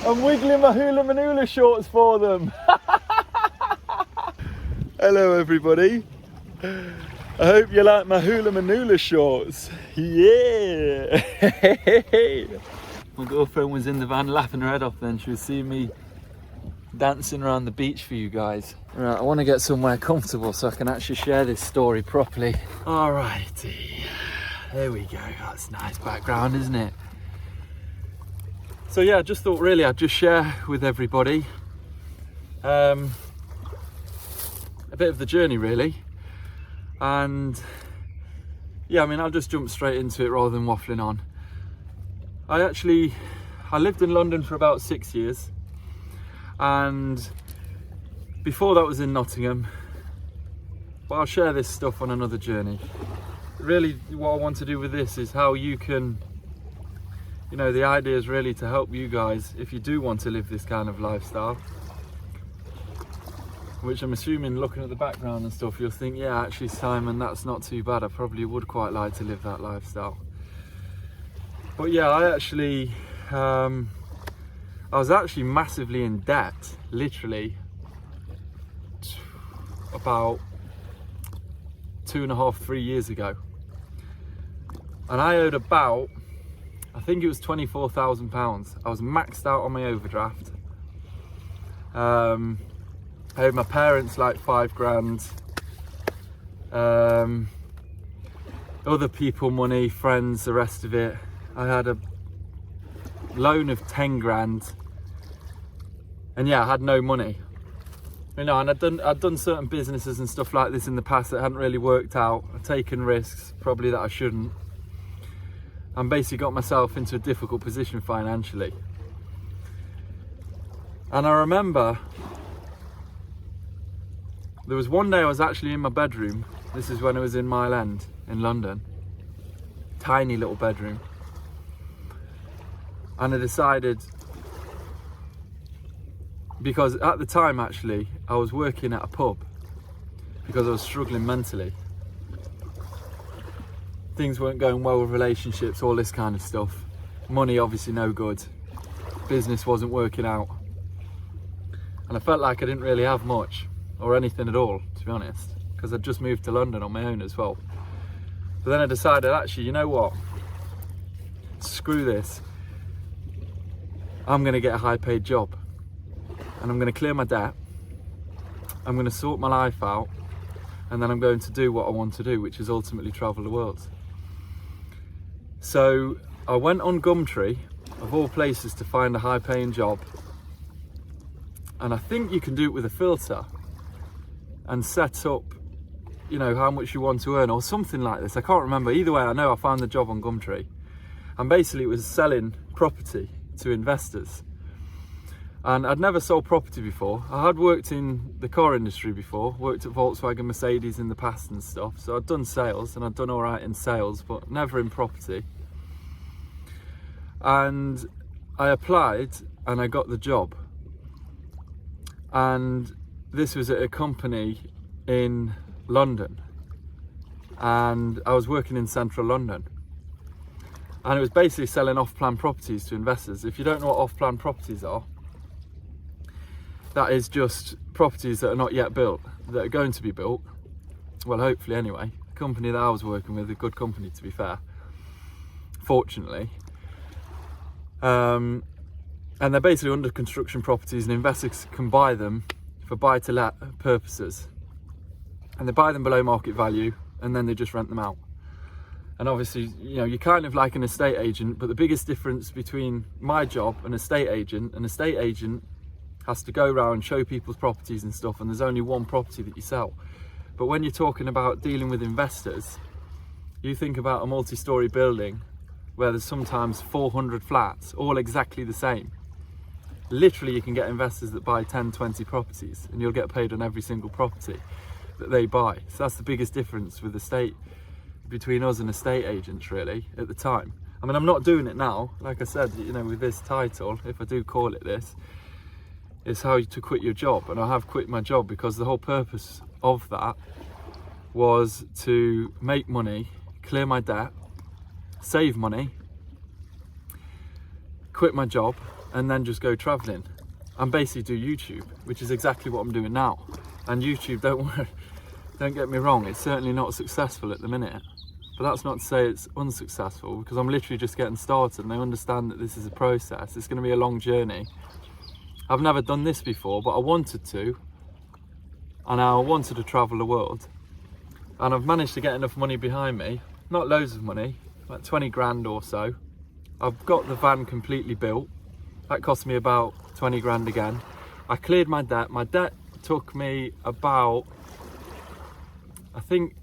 I'm wiggling my hula manula shorts for them. Hello everybody. I hope you like my hula manula shorts. Yeah. My girlfriend was in the van laughing her head off then. She was seeing me dancing around the beach for you guys. Right, I want to get somewhere comfortable so I can actually share this story properly. Alrighty. There we go. That's nice background, isn't it? So yeah, I just thought really I'd just share with everybody a bit of the journey really. And yeah, I mean, I'll just jump straight into it rather than waffling on. I lived in London for about 6 years, and before that was in Nottingham, but I'll share this stuff on another journey. Really what I want to do with this is how you can, you know, the idea is really to help you guys if you do want to live this kind of lifestyle, which I'm assuming looking at the background and stuff you'll think, yeah, actually Simon, that's not too bad, I probably would quite like to live that lifestyle. But yeah, I was actually massively in debt, literally about 2.5-3 years ago, and I owed about, I think it was £24,000. I was maxed out on my overdraft. I owed my parents like 5 grand, other people money, friends, the rest of it. I had a loan of 10 grand, and yeah, I had no money. You know, and I'd done certain businesses and stuff like this in the past that hadn't really worked out. I'd taken risks, probably that I shouldn't, and basically got myself into a difficult position financially. And I remember there was one day I was actually in my bedroom. This is when I was in Mile End in London, tiny little bedroom. And I decided, because at the time actually I was working at a pub because I was struggling mentally. Things weren't going well with relationships, all this kind of stuff. Money obviously no good. Business wasn't working out. And I felt like I didn't really have much or anything at all, to be honest, because I'd just moved to London on my own as well. But then I decided, actually, you know what? Screw this. I'm going to get a high paid job and I'm going to clear my debt. I'm going to sort my life out, and then I'm going to do what I want to do, which is ultimately travel the world. So I went on Gumtree, of all places, to find a high paying job. And I think you can do it with a filter and set up, you know, how much you want to earn or something like this. I can't remember. Either way, I know I found the job on Gumtree. And basically it was selling property to investors. And I'd never sold property before. I had worked in the car industry before, worked at Volkswagen, Mercedes in the past and stuff. So I'd done sales, and I'd done all right in sales, but never in property. And I applied and I got the job. And this was at a company in London. And I was working in central London. And it was basically selling off-plan properties to investors. If you don't know what off-plan properties are, that is just properties that are not yet built, that are going to be built. Well, hopefully anyway. The company that I was working with, a good company to be fair, fortunately. And they're basically under construction properties, and investors can buy them for buy-to-let purposes. And they buy them below market value, and then they just rent them out. And obviously, you know, you're kind of like an estate agent, but the biggest difference between my job and an estate agent has to go around, show people's properties and stuff, and there's only one property that you sell. But when you're talking about dealing with investors, you think about a multi-story building where there's sometimes 400 flats, all exactly the same. Literally, you can get investors that buy 10, 20 properties, and you'll get paid on every single property that they buy. So that's the biggest difference with between us and estate agents, really, at the time. I mean, I'm not doing it now. Like I said, you know, with this title, if I do call it this, it's how to quit your job. And I have quit my job because the whole purpose of that was to make money, clear my debt, save money, quit my job and then just go traveling and basically do YouTube, which is exactly what I'm doing now. And YouTube, don't get me wrong, it's certainly not successful at the minute, but that's not to say it's unsuccessful, because I'm literally just getting started and I understand that this is a process. It's going to be a long journey. I've never done this before, but I wanted to, and I wanted to travel the world, and I've managed to get enough money behind me, not loads of money, like 20 grand or so. I've got the van completely built. That cost me about 20 grand again. I cleared my debt. My debt took me about, I think,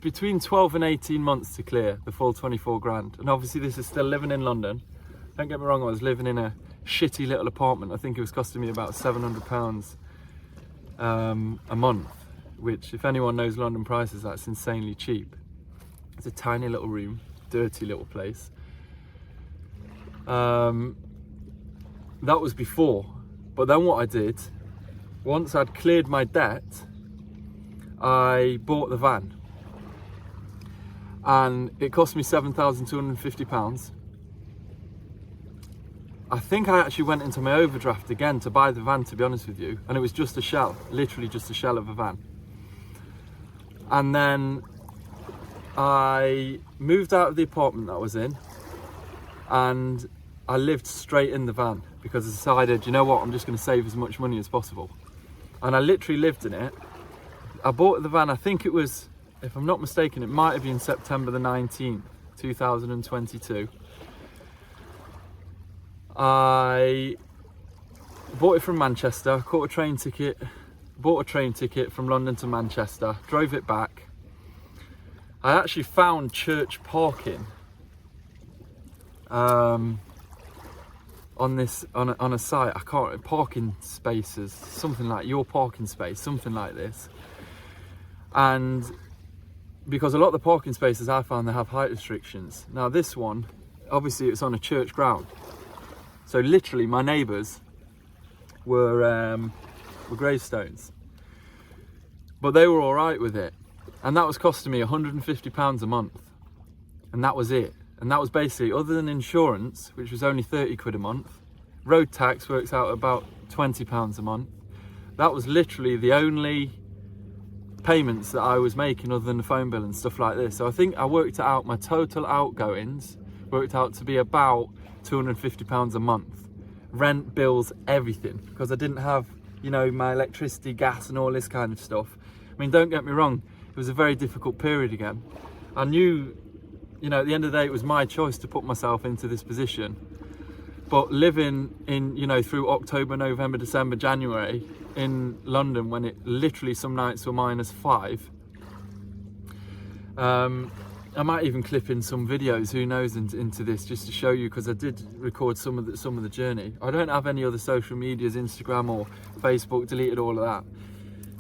between 12 and 18 months to clear the full 24 grand. And obviously this is still living in London. Don't get me wrong, I was living in a shitty little apartment. I think it was costing me about £700 a month, which, if anyone knows London prices, that's insanely cheap. It's a tiny little room, dirty little place. That was before. But then what I did, once I'd cleared my debt, I bought the van. And it cost me £7,250. I think I actually went into my overdraft again to buy the van, to be honest with you. And it was just a shell, literally just a shell of a van. And then I moved out of the apartment that I was in, and I lived straight in the van, because I decided, you know what, I'm just going to save as much money as possible. And I literally lived in it. I bought the van, I think it was, if I'm not mistaken, it might have been September the 19th, 2022. I bought it from Manchester, bought a train ticket from London to Manchester, drove it back. I actually found church parking on a site. I can't, parking spaces, something like your parking space, something like this. And because a lot of the parking spaces I found, they have height restrictions. Now this one, obviously it's on a church ground, so literally my neighbours were gravestones, but they were all right with it. And that was costing me £150 a month, and that was it. And that was basically, other than insurance, which was only 30 quid a month, road tax works out about £20 a month. That was literally the only payments that I was making, other than the phone bill and stuff like this. So I think I worked it out, my total outgoings worked out to be about £250 a month. Rent, bills, everything, because I didn't have, you know, my electricity, gas and all this kind of stuff. I mean, don't get me wrong, it was a very difficult period again. I knew, you know, at the end of the day, it was my choice to put myself into this position. But living in, you know, through October, November, December, January in London, when it literally some nights were -5, I might even clip in some videos, who knows, into this, just to show you, because I did record some of the journey. I don't have any other social medias, Instagram or Facebook, deleted all of that.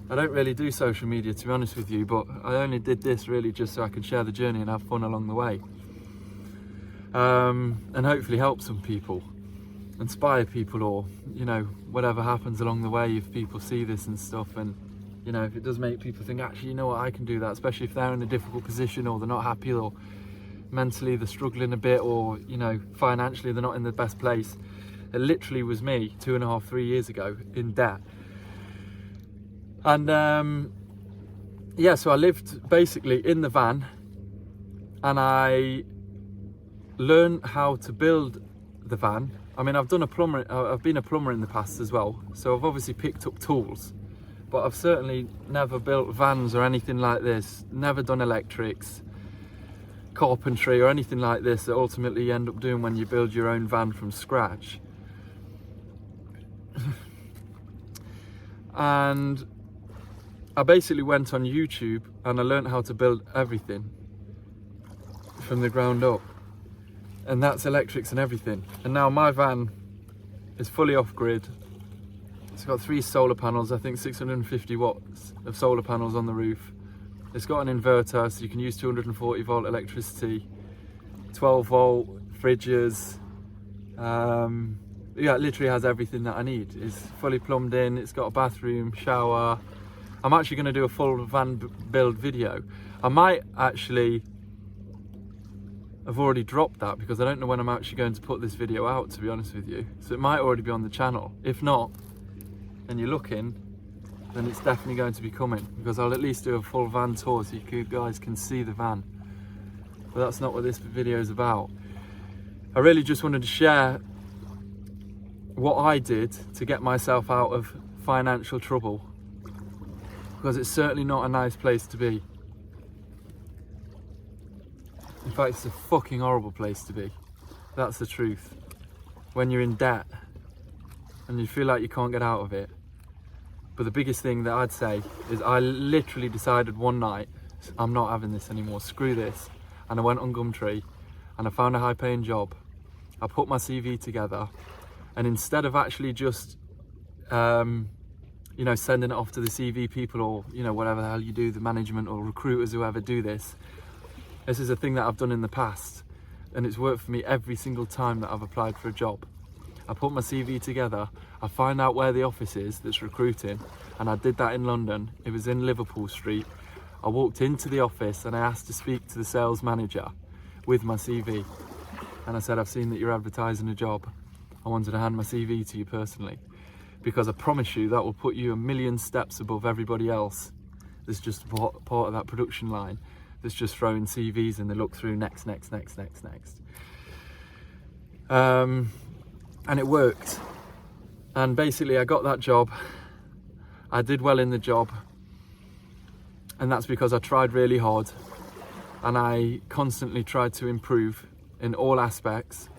I don't really do social media, to be honest with you, but I only did this really just so I could share the journey and have fun along the way. And hopefully help some people, inspire people, or, you know, whatever happens along the way, if people see this and stuff, and, you know, if it does make people think, actually, you know what, I can do that, especially if they're in a difficult position, or they're not happy, or mentally they're struggling a bit, or, you know, financially they're not in the best place. It literally was me 2.5, 3 years ago, in debt. And yeah, so I lived basically in the van, and I learned how to build the van. I mean, I've been a plumber in the past as well, so I've obviously picked up tools, but I've certainly never built vans or anything like this, never done electrics, carpentry or anything like this that ultimately you end up doing when you build your own van from scratch. And I basically went on YouTube and I learned how to build everything from the ground up, and that's electrics and everything. And now my van is fully off grid. It's got 3 solar panels, I think 650 watts of solar panels on the roof. It's got an inverter, so you can use 240 volt electricity, 12 volt fridges. Yeah, it literally has everything that I need. It's fully plumbed in, it's got a bathroom, shower. I'm actually going to do a full van build video. I might actually have already dropped that because I don't know when I'm actually going to put this video out, to be honest with you. So it might already be on the channel. If not, and you're looking, then it's definitely going to be coming, because I'll at least do a full van tour so you guys can see the van. But that's not what this video is about. I really just wanted to share what I did to get myself out of financial trouble, because it's certainly not a nice place to be. In fact, it's a fucking horrible place to be. That's the truth. When you're in debt and you feel like you can't get out of it. But the biggest thing that I'd say is I literally decided one night, I'm not having this anymore, screw this. And I went on Gumtree and I found a high paying job. I put my CV together, and instead of actually just you know, sending it off to the CV people, or you know, whatever the hell you do, the management or recruiters, whoever do this, this is a thing that I've done in the past, and it's worked for me every single time that I've applied for a job. I put my CV together, I find out where the office is that's recruiting, and I did that in London. It was in Liverpool Street. I walked into the office and I asked to speak to the sales manager with my CV, and I said, I've seen that you're advertising a job. I wanted to hand my CV to you personally, because I promise you that will put you a million steps above everybody else that's just part of that production line that's just throwing CVs and they look through next. And it worked. And basically I got that job. I did well in the job. And that's because I tried really hard. And I constantly tried to improve in all aspects,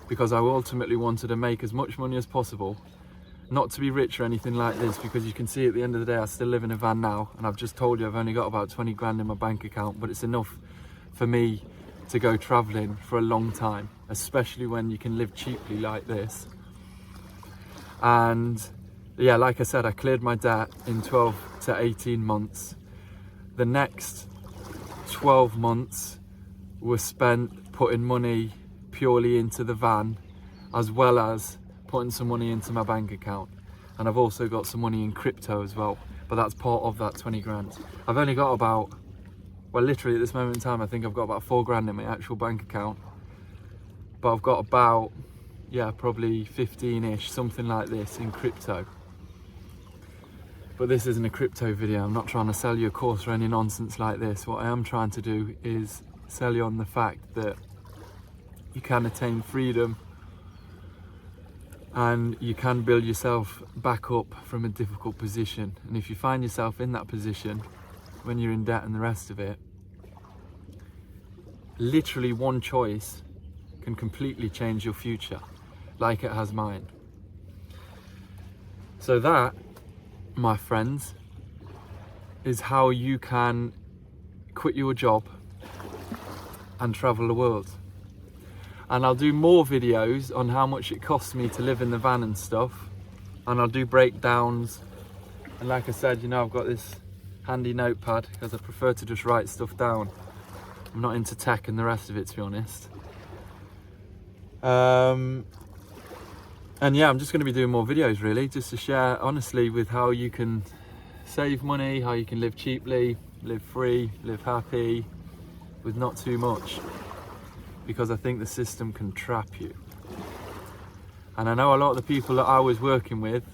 because I ultimately wanted to make as much money as possible. Not to be rich or anything like this, because you can see at the end of the day I still live in a van now, and I've just told you I've only got about 20 grand in my bank account, but it's enough for me to go travelling for a long time, especially when you can live cheaply like this. And yeah, like I said, I cleared my debt in 12 to 18 months. The next 12 months were spent putting money purely into the van, as well as putting some money into my bank account. And I've also got some money in crypto as well, but that's part of that 20 grand. I've only got about, well, literally at this moment in time, I think I've got about 4 grand in my actual bank account, but I've got about, yeah, probably 15-ish, something like this, in crypto. But this isn't a crypto video. I'm not trying to sell you a course or any nonsense like this. What I am trying to do is sell you on the fact that you can attain freedom, and you can build yourself back up from a difficult position. And if you find yourself in that position when you're in debt and the rest of it, literally one choice can completely change your future, like it has mine. So that, my friends, is how you can quit your job and travel the world. And I'll do more videos on how much it costs me to live in the van and stuff, and I'll do breakdowns. And like I said, you know, I've got this handy notepad because I prefer to just write stuff down. I'm not into tech and the rest of it, to be honest. And yeah, I'm just going to be doing more videos really, just to share honestly with how you can save money, how you can live cheaply, live free, live happy, with not too much. Because I think the system can trap you. And I know a lot of the people that I was working with,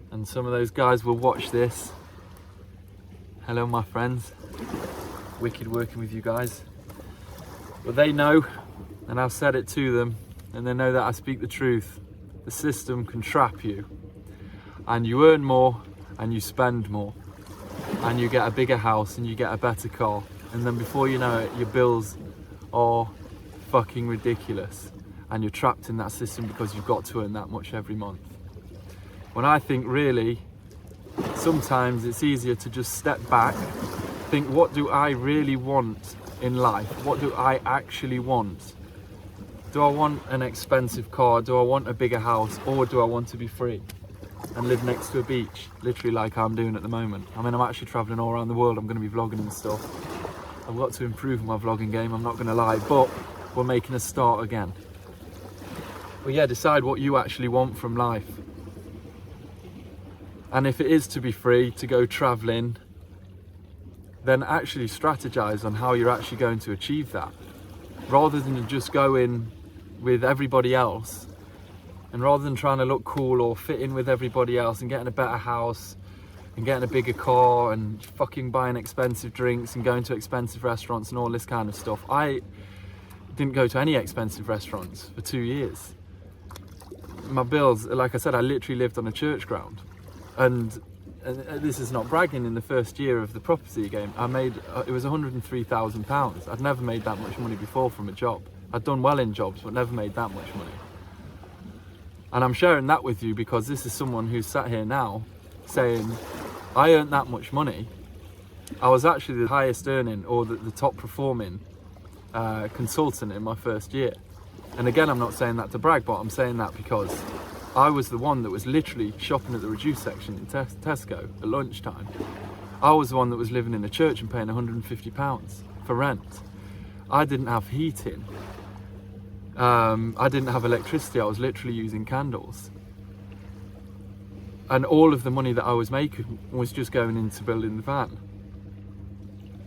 and some of those guys will watch this. Hello my friends, wicked working with you guys. But they know, and I've said it to them, and they know that I speak the truth. The system can trap you, and you earn more and you spend more, and you get a bigger house and you get a better car, and then before you know it, your bills are fucking ridiculous, and you're trapped in that system because you've got to earn that much every month. When I think really, sometimes it's easier to just step back, think, what do I really want in life? What do I actually want? Do I want an expensive car? Do I want a bigger house? Or do I want to be free and live next to a beach, literally like I'm doing at the moment? I mean, I'm actually traveling all around the world. I'm going to be vlogging and stuff. I've got to improve my vlogging game, I'm not going to lie, but we're making a start again. But yeah, decide what you actually want from life. And if it is to be free, to go traveling, then actually strategize on how you're actually going to achieve that, rather than just go in with everybody else, and rather than trying to look cool or fit in with everybody else and getting a better house and getting a bigger car and fucking buying expensive drinks and going to expensive restaurants and all this kind of stuff. I didn't go to any expensive restaurants for 2 years. My bills, like I said, I literally lived on a church ground, and this is not bragging, in the first year of the property game I made, it was £103,000. I'd never made that much money before from a job. I'd done well in jobs but never made that much money. And I'm sharing that with you because this is someone who's sat here now saying, I earned that much money. I was actually the highest earning, or the top performing consultant in my first year. And again, I'm not saying that to brag, but I'm saying that because I was the one that was literally shopping at the reduced section in Tesco at lunchtime. I was the one that was living in a church and paying £150 for rent. I didn't have heating. I didn't have electricity. I was literally using candles. And all of the money that I was making was just going into building the van.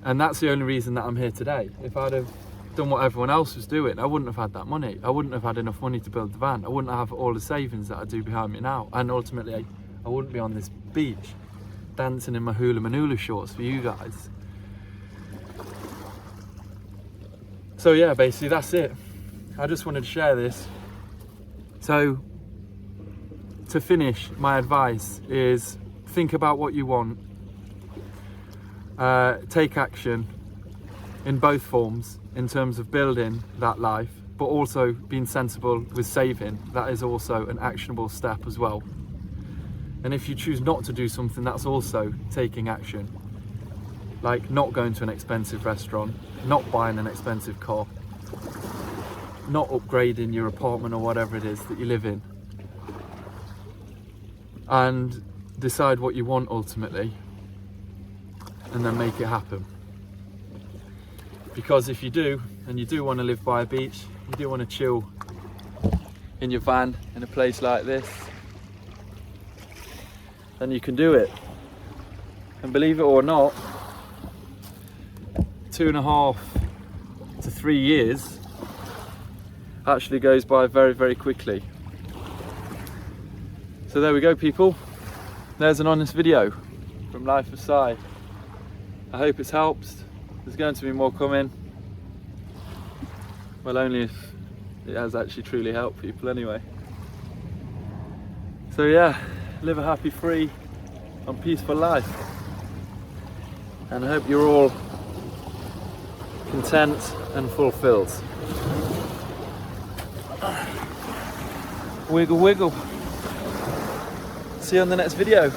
And that's the only reason that I'm here today. If I'd have done what everyone else was doing, I wouldn't have had that money. I wouldn't have had enough money to build the van. I wouldn't have all the savings that I do behind me now. And ultimately, I wouldn't be on this beach dancing in my Hula Manula shorts for you guys. So yeah, basically that's it. I just wanted to share this. So to finish, my advice is think about what you want. Take action in both forms, in terms of building that life, but also being sensible with saving. That is also an actionable step as well. And if you choose not to do something, that's also taking action. Like not going to an expensive restaurant, not buying an expensive car, not upgrading your apartment or whatever it is that you live in. And decide what you want ultimately, and then make it happen. Because if you do, and you do want to live by a beach, you do want to chill in your van in a place like this, then you can do it. And believe it or not, 2.5 to 3 years actually goes by very, very quickly. So there we go, people. There's an honest video from Life of Si. I hope it's helped. There's going to be more coming. Well, only if it has actually truly helped people anyway. So yeah, live a happy, free and peaceful life. And I hope you're all content and fulfilled. Wiggle, wiggle. See you on the next video.